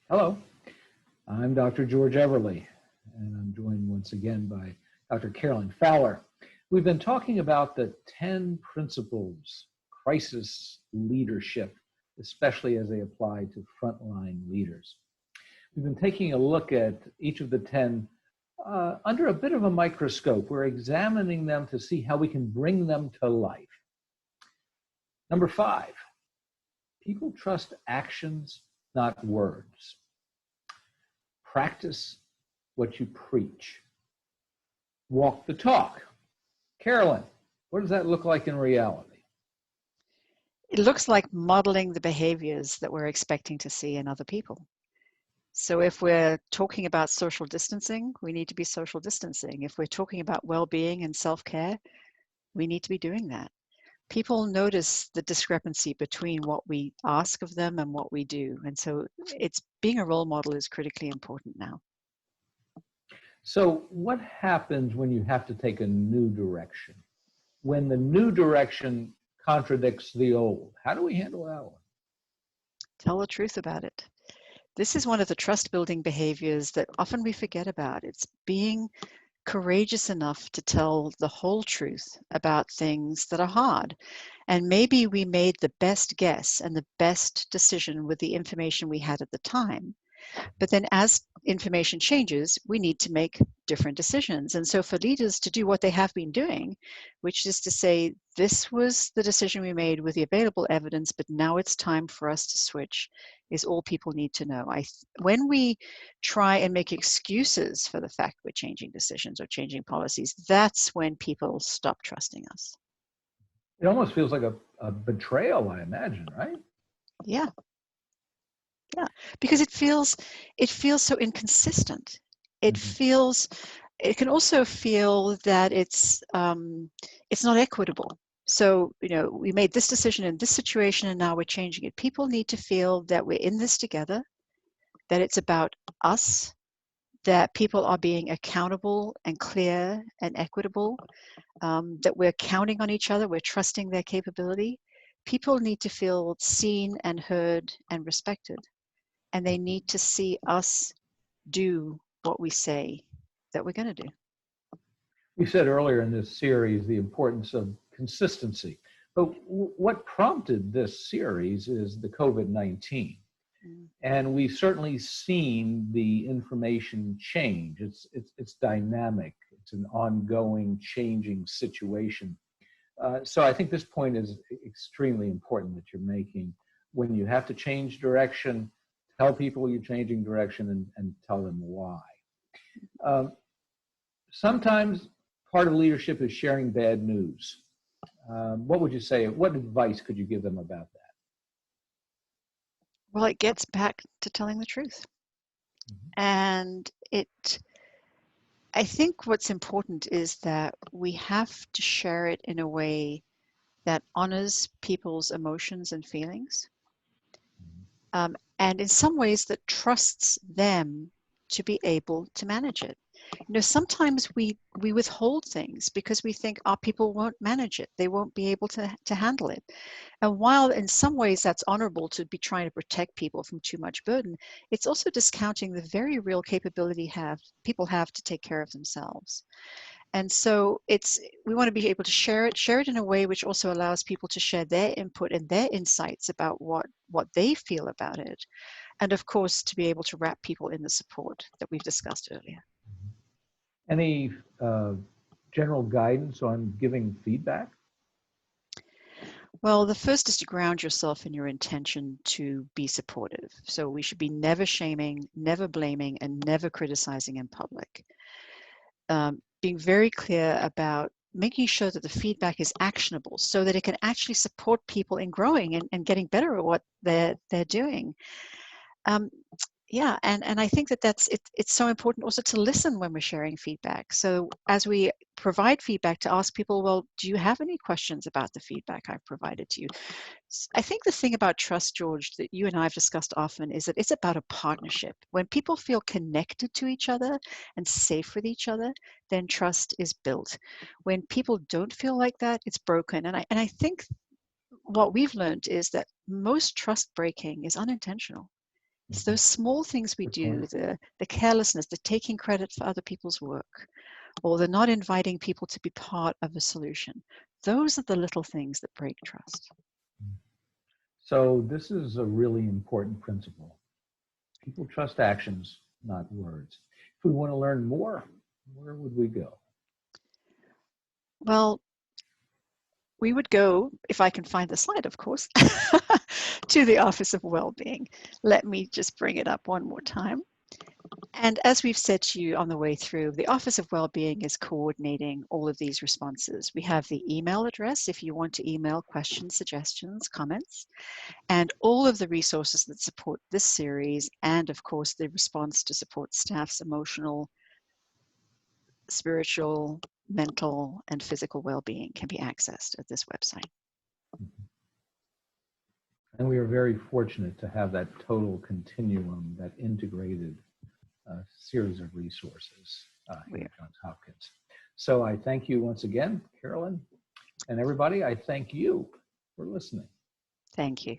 Hello, I'm Dr. George Everly, and I'm joined once again by Dr. Carolyn Fowler. We've been talking about the 10 principles crisis leadership, especially as they apply to frontline leaders. We've been taking a look at each of the 10 under a bit of a microscope. We're examining them to see how we can bring them to life. Number 5, people trust actions, not words. Practice what you preach. Walk the talk. Carolyn, what does that look like in reality? It looks like modeling the behaviors that we're expecting to see in other people. So if we're talking about social distancing, we need to be social distancing. If we're talking about well-being and self-care, we need to be doing that. People notice the discrepancy between what we ask of them and what we do. And so it's being a role model is critically important now. So what happens when you have to take a new direction? When the new direction contradicts the old, how do we handle that one? Tell the truth about it. This is one of the trust building behaviors that often we forget about. It's being courageous enough to tell the whole truth about things that are hard. And maybe we made the best guess and the best decision with the information we had at the time. But then as information changes, we need to make different decisions. And so for leaders to do what they have been doing, which is to say, this was the decision we made with the available evidence, but now it's time for us to switch, is all people need to know. When we try and make excuses for the fact we're changing decisions or changing policies, that's when people stop trusting us. It almost feels like a betrayal, I imagine, right? Yeah. Yeah, because it feels so inconsistent. It can also feel that it's not equitable. So, we made this decision in this situation and now we're changing it. People need to feel that we're in this together, that it's about us, that people are being accountable and clear and equitable, that we're counting on each other, we're trusting their capability. People need to feel seen and heard and respected. And they need to see us do what we say that we're going to do. We said earlier in this series the importance of consistency. But what prompted this series is the COVID-19. And we've certainly seen the information change. It's dynamic. It's an ongoing, changing situation. So I think this point is extremely important that you're making. When you have to change direction, tell people you're changing direction and tell them why. Sometimes part of leadership is sharing bad news. What would you say? What advice could you give them about that? Well, it gets back to telling the truth. And I think what's important is that we have to share it in a way that honors people's emotions and feelings. And in some ways that trusts them to be able to manage it. Sometimes we withhold things because we think our people won't manage it. They won't be able to handle it. And while in some ways that's honorable to be trying to protect people from too much burden, it's also discounting the very real capability people have to take care of themselves. And so we want to be able to share it in a way which also allows people to share their input and their insights about what they feel about it. And of course, to be able to wrap people in the support that we've discussed earlier. Any general guidance on giving feedback? Well, the first is to ground yourself in your intention to be supportive. So we should be never shaming, never blaming, and never criticizing in public. Being very clear about making sure that the feedback is actionable so that it can actually support people in growing and getting better at what they're doing. Yeah, and I think it's so important also to listen when we're sharing feedback. So as we provide feedback, to ask people, well, do you have any questions about the feedback I've provided to you? I think the thing about trust, George, that you and I have discussed often is that it's about a partnership. When people feel connected to each other and safe with each other, then trust is built. When people don't feel like that, it's broken. And I think what we've learned is that most trust breaking is unintentional. It's those small things we do, the carelessness, the taking credit for other people's work, or the not inviting people to be part of a solution. Those are the little things that break trust. So this is a really important principle. People trust actions, not words. If we want to learn more, where would we go? Well, we would go, if I can find the slide, of course, to the Office of Wellbeing. Let me just bring it up one more time. And as we've said to you on the way through, the Office of Wellbeing is coordinating all of these responses. We have the email address if you want to email questions, suggestions, comments, and all of the resources that support this series, and of course the response to support staff's emotional, spiritual, mental, and physical well-being can be accessed at this website. And we are very fortunate to have that total continuum, that integrated series of resources here at Johns Hopkins. So I thank you once again, Carolyn, and everybody, I thank you for listening. Thank you.